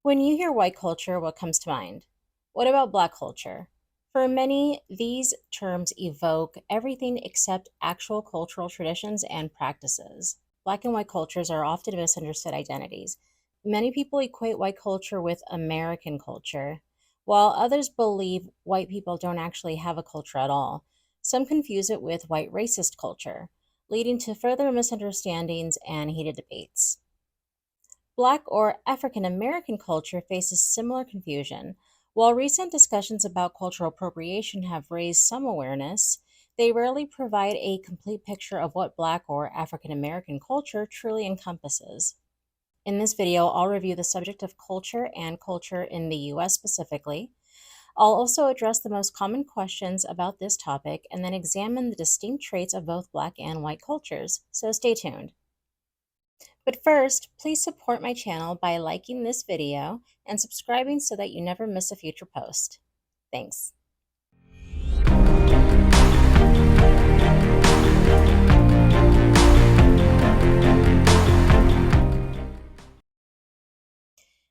When you hear white culture, what comes to mind? What about black culture? For many, these terms evoke everything except actual cultural traditions and practices. Black and white cultures are often misunderstood identities. Many people equate white culture with American culture, while others believe white people don't actually have a culture at all. Some confuse it with white racist culture, leading to further misunderstandings and heated debates. Black or African American culture faces similar confusion. While recent discussions about cultural appropriation have raised some awareness, they rarely provide a complete picture of what Black or African American culture truly encompasses. In this video, I'll review the subject of culture and culture in the US specifically. I'll also address the most common questions about this topic and then examine the distinct traits of both Black and white cultures. So stay tuned. But first, please support my channel by liking this video and subscribing so that you never miss a future post. Thanks.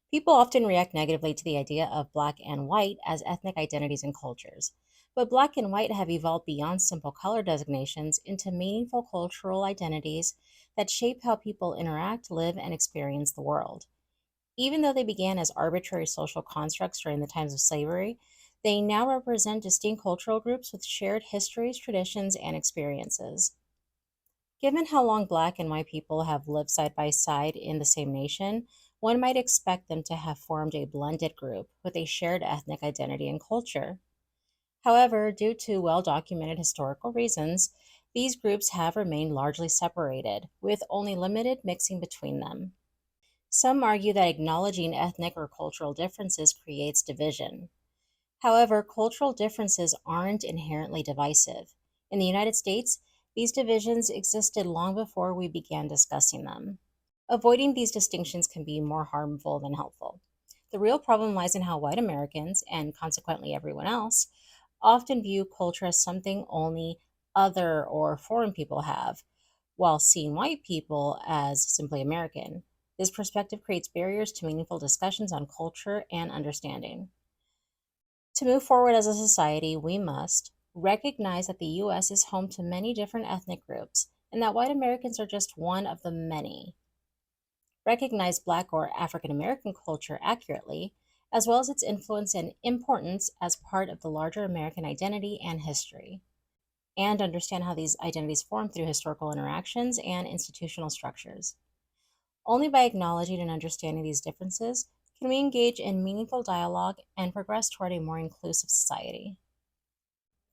People often react negatively to the idea of Black and white as ethnic identities and cultures. But Black and white have evolved beyond simple color designations into meaningful cultural identities that shape how people interact, live, and experience the world. Even though they began as arbitrary social constructs during the times of slavery, they now represent distinct cultural groups with shared histories, traditions, and experiences. Given how long Black and white people have lived side by side in the same nation, one might expect them to have formed a blended group with a shared ethnic identity and culture. However, due to well documented historical reasons, these groups have remained largely separated, with only limited mixing between them. Some argue that acknowledging ethnic or cultural differences creates division. However, cultural differences aren't inherently divisive. In the United States, these divisions existed long before we began discussing them. Avoiding these distinctions can be more harmful than helpful. The real problem lies in how white Americans, and consequently everyone else, often view culture as something only other or foreign people have, while seeing white people as simply American. This perspective creates barriers to meaningful discussions on culture and understanding. To move forward as a society, we must recognize that the U.S. is home to many different ethnic groups and that white Americans are just one of the many. Recognize Black or African American culture accurately, as well as its influence and importance as part of the larger American identity and history, and understand how these identities form through historical interactions and institutional structures. Only by acknowledging and understanding these differences can we engage in meaningful dialogue and progress toward a more inclusive society.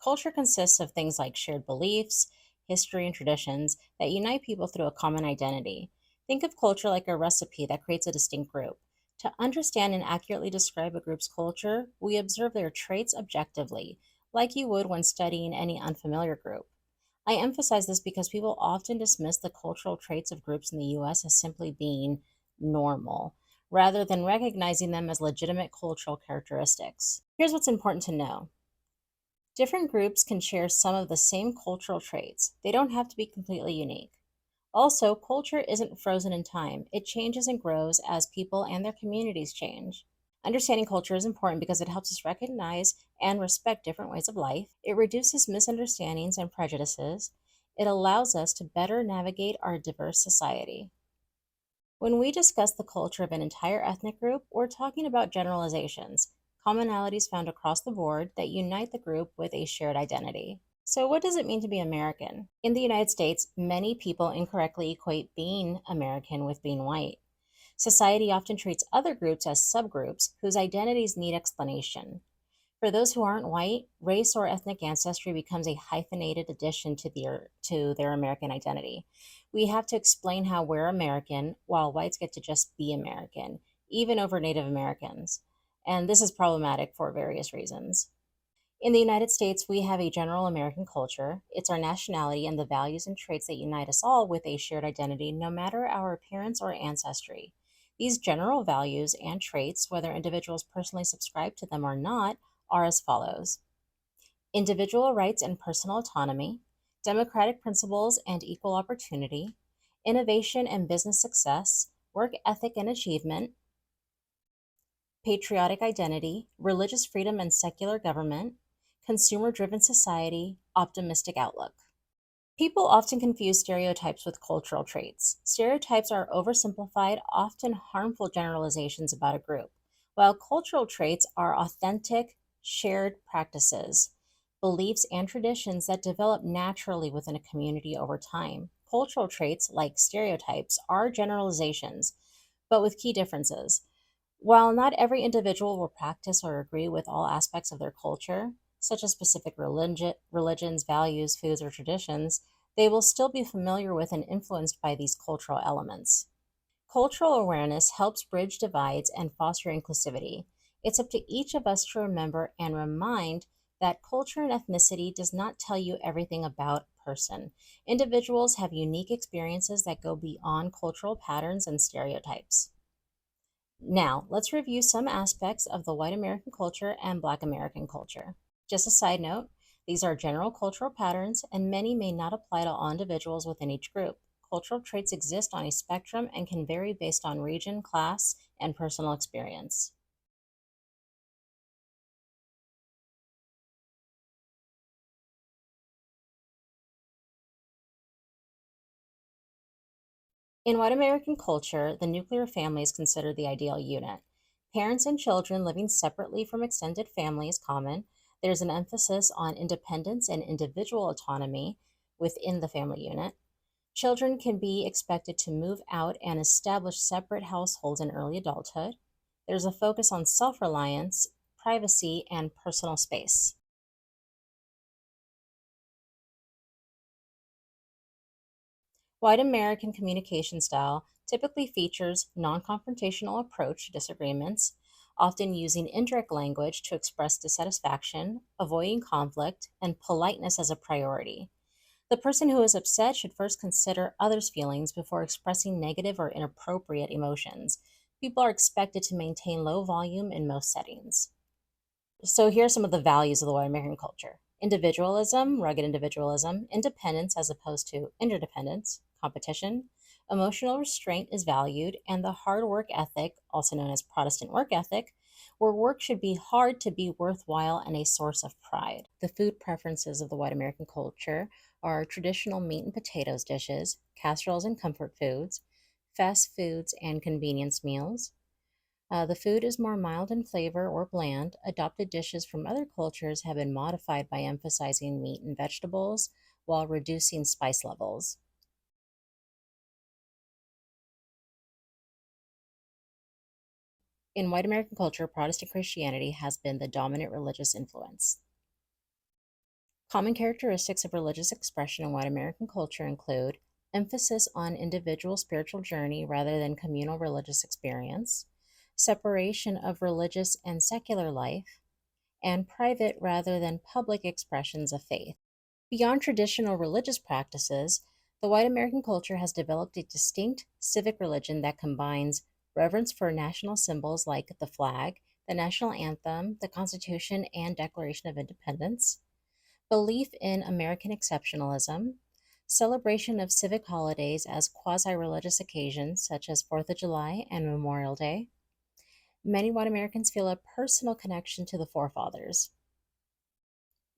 Culture consists of things like shared beliefs, history, and traditions that unite people through a common identity. Think of culture like a recipe that creates a distinct group. To understand and accurately describe a group's culture, we observe their traits objectively, like you would when studying any unfamiliar group. I emphasize this because people often dismiss the cultural traits of groups in the US as simply being normal, rather than recognizing them as legitimate cultural characteristics. Here's what's important to know. Different groups can share some of the same cultural traits. They don't have to be completely unique. Also, culture isn't frozen in time. It changes and grows as people and their communities change. Understanding culture is important because it helps us recognize and respect different ways of life. It reduces misunderstandings and prejudices. It allows us to better navigate our diverse society. When we discuss the culture of an entire ethnic group, we're talking about generalizations, commonalities found across the board that unite the group with a shared identity. So, what does it mean to be American? In the United States, many people incorrectly equate being American with being white. Society often treats other groups as subgroups whose identities need explanation. For those who aren't white, race or ethnic ancestry becomes a hyphenated addition to their American identity. We have to explain how we're American, while whites get to just be American, even over Native Americans. And this is problematic for various reasons. In the United States, we have a general American culture. It's our nationality and the values and traits that unite us all with a shared identity, no matter our appearance or ancestry. These general values and traits, whether individuals personally subscribe to them or not, are as follows: individual rights and personal autonomy, democratic principles and equal opportunity, innovation and business success, work ethic and achievement, patriotic identity, religious freedom and secular government, consumer driven society, optimistic outlook. People often confuse stereotypes with cultural traits. Stereotypes are oversimplified, often harmful generalizations about a group, while cultural traits are authentic, shared practices, beliefs, and traditions that develop naturally within a community over time. Cultural traits, like stereotypes, are generalizations, but with key differences. While not every individual will practice or agree with all aspects of their culture, such as specific religions, values, foods, or traditions, they will still be familiar with and influenced by these cultural elements. Cultural awareness helps bridge divides and foster inclusivity. It's up to each of us to remember and remind that culture and ethnicity does not tell you everything about a person. Individuals have unique experiences that go beyond cultural patterns and stereotypes. Now, let's review some aspects of the white American culture and Black American culture. Just a side note, these are general cultural patterns, and many may not apply to all individuals within each group. Cultural traits exist on a spectrum and can vary based on region, class, and personal experience. In white American culture, the nuclear family is considered the ideal unit. Parents and children living separately from extended family is common. There's an emphasis on independence and individual autonomy within the family unit. Children can be expected to move out and establish separate households in early adulthood. There's a focus on self reliance, privacy, and personal space. White American communication style typically features non-confrontational approach to disagreements, often using indirect language to express dissatisfaction, avoiding conflict, and politeness as a priority. The person who is upset should first consider others' feelings before expressing negative or inappropriate emotions. People are expected to maintain low volume in most settings. So here are some of the values of the white American culture: individualism, rugged individualism, independence as opposed to interdependence, competition, emotional restraint is valued, and the hard work ethic, also known as Protestant work ethic, where work should be hard to be worthwhile and a source of pride. The food preferences of the white American culture are traditional meat and potatoes dishes, casseroles and comfort foods, fast foods and convenience meals. The food is more mild in flavor or bland. Adopted dishes from other cultures have been modified by emphasizing meat and vegetables while reducing spice levels. In white American culture, Protestant Christianity has been the dominant religious influence. Common characteristics of religious expression in white American culture include emphasis on individual spiritual journey rather than communal religious experience, separation of religious and secular life, and private rather than public expressions of faith. Beyond traditional religious practices, the white American culture has developed a distinct civic religion that combines reverence for national symbols like the flag, the national anthem, the Constitution, and Declaration of Independence, belief in American exceptionalism, celebration of civic holidays as quasi religious occasions such as 4th of July and Memorial Day. Many white Americans feel a personal connection to the forefathers.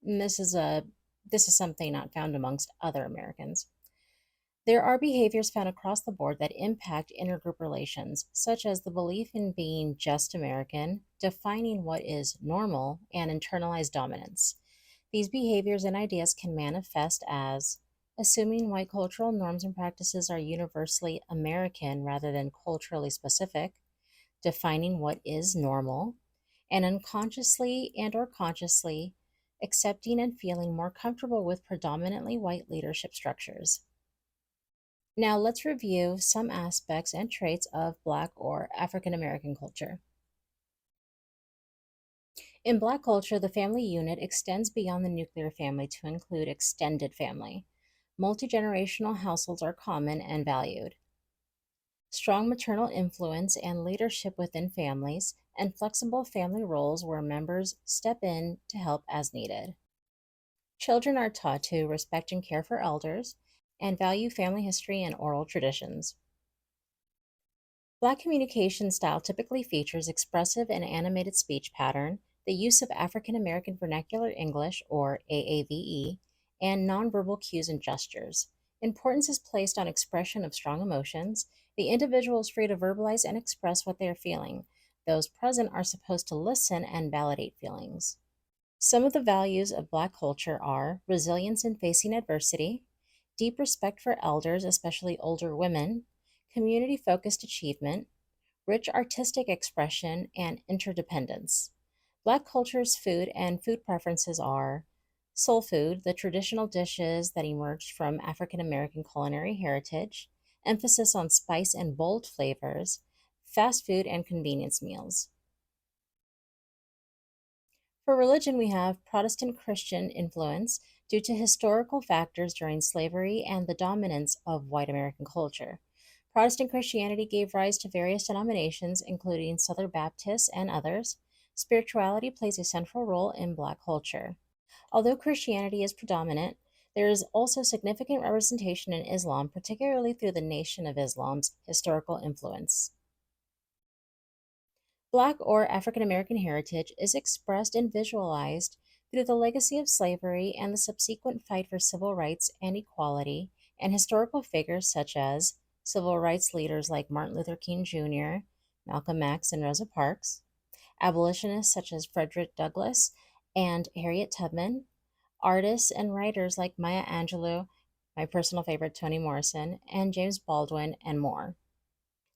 And this is something not found amongst other Americans. There are behaviors found across the board that impact intergroup relations, such as the belief in being just American, defining what is normal, and internalized dominance. These behaviors and ideas can manifest as assuming white cultural norms and practices are universally American rather than culturally specific, defining what is normal, and unconsciously and or consciously accepting and feeling more comfortable with predominantly white leadership structures. Now let's review some aspects and traits of Black or African American culture. In Black culture, the family unit extends beyond the nuclear family to include extended family. Multi generational households are common and valued. Strong maternal influence and leadership within families, and flexible family roles where members step in to help as needed. Children are taught to respect and care for elders and value family history and oral traditions. Black communication style typically features expressive and animated speech pattern, the use of African American Vernacular English or AAVE, and nonverbal cues and gestures. Importance is placed on expression of strong emotions. The individual is free to verbalize and express what they are feeling. Those present are supposed to listen and validate feelings. Some of the values of Black culture are resilience in facing adversity, deep respect for elders, especially older women, community focused achievement, rich artistic expression, and interdependence. Black culture's food and food preferences are soul food, the traditional dishes that emerged from African American culinary heritage, emphasis on spice and bold flavors, fast food, and convenience meals. For religion, we have Protestant Christian influence due to historical factors during slavery and the dominance of white American culture. Protestant Christianity gave rise to various denominations, including Southern Baptists and others. Spirituality plays a central role in Black culture. Although Christianity is predominant, there is also significant representation in Islam, particularly through the Nation of Islam's historical influence. Black or African American heritage is expressed and visualized through the legacy of slavery and the subsequent fight for civil rights and equality, and historical figures such as civil rights leaders like Martin Luther King Jr., Malcolm X, and Rosa Parks, abolitionists such as Frederick Douglass and Harriet Tubman, artists and writers like Maya Angelou, my personal favorite Toni Morrison, and James Baldwin, and more.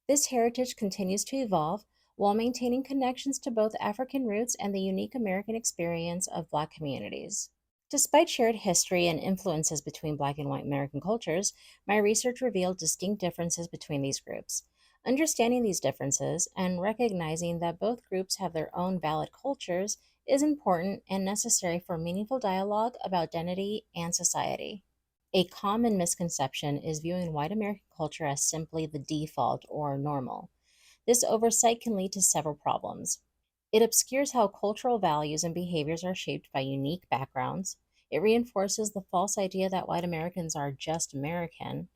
This heritage continues to evolve while maintaining connections to both African roots and the unique American experience of Black communities. Despite shared history and influences between Black and white American cultures, my research revealed distinct differences between these groups. Understanding these differences and recognizing that both groups have their own valid cultures is important and necessary for meaningful dialogue about identity and society. A common misconception is viewing white American culture as simply the default or normal. This oversight can lead to several problems. It obscures how cultural values and behaviors are shaped by unique backgrounds. It reinforces the false idea that white Americans are just American,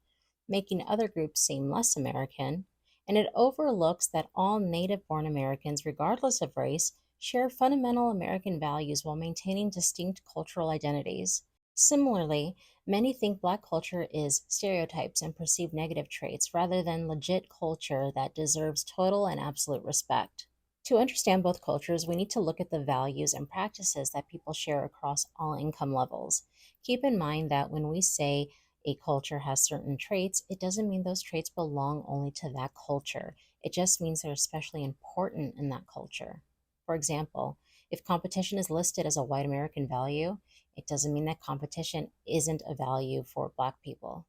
making other groups seem less American. And it overlooks that all native born Americans, regardless of race, share fundamental American values while maintaining distinct cultural identities. Similarly, many think Black culture is stereotypes and perceived negative traits rather than legit culture that deserves total and absolute respect. To understand both cultures, we need to look at the values and practices that people share across all income levels. Keep in mind that when we say a culture has certain traits, it doesn't mean those traits belong only to that culture. It just means they're especially important in that culture. For example, if competition is listed as a white American value, it doesn't mean that competition isn't a value for Black people.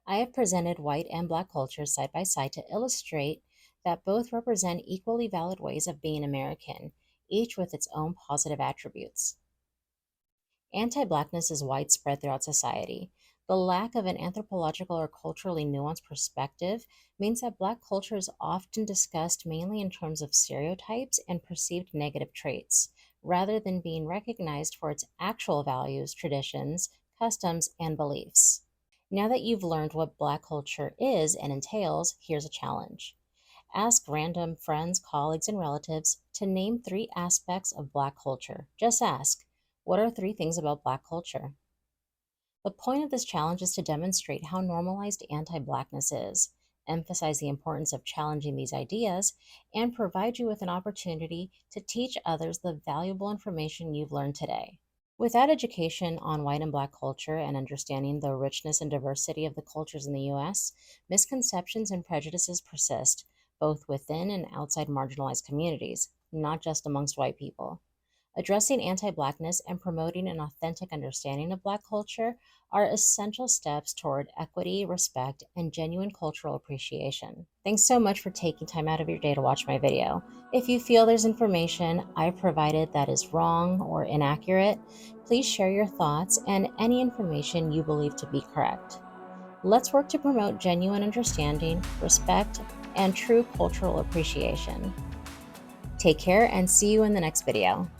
I have presented white and Black cultures side by side to illustrate that both represent equally valid ways of being American, each with its own positive attributes. Anti Blackness is widespread throughout society. The lack of an anthropological or culturally nuanced perspective means that Black culture is often discussed mainly in terms of stereotypes and perceived negative traits, rather than being recognized for its actual values, traditions, customs, and beliefs. Now that you've learned what Black culture is and entails, here's a challenge. Ask random friends, colleagues, and relatives to name three aspects of Black culture. Just ask, what are three things about Black culture? The point of this challenge is to demonstrate how normalized anti Blackness is, emphasize the importance of challenging these ideas, and provide you with an opportunity to teach others the valuable information you've learned today. Without education on white and Black culture and understanding the richness and diversity of the cultures in the U.S., misconceptions and prejudices persist, both within and outside marginalized communities, not just amongst white people. Addressing anti Blackness and promoting an authentic understanding of Black culture are essential steps toward equity, respect, and genuine cultural appreciation. Thanks so much for taking time out of your day to watch my video. If you feel there's information I've provided that is wrong or inaccurate, please share your thoughts and any information you believe to be correct. Let's work to promote genuine understanding, respect, and true cultural appreciation. Take care and see you in the next video.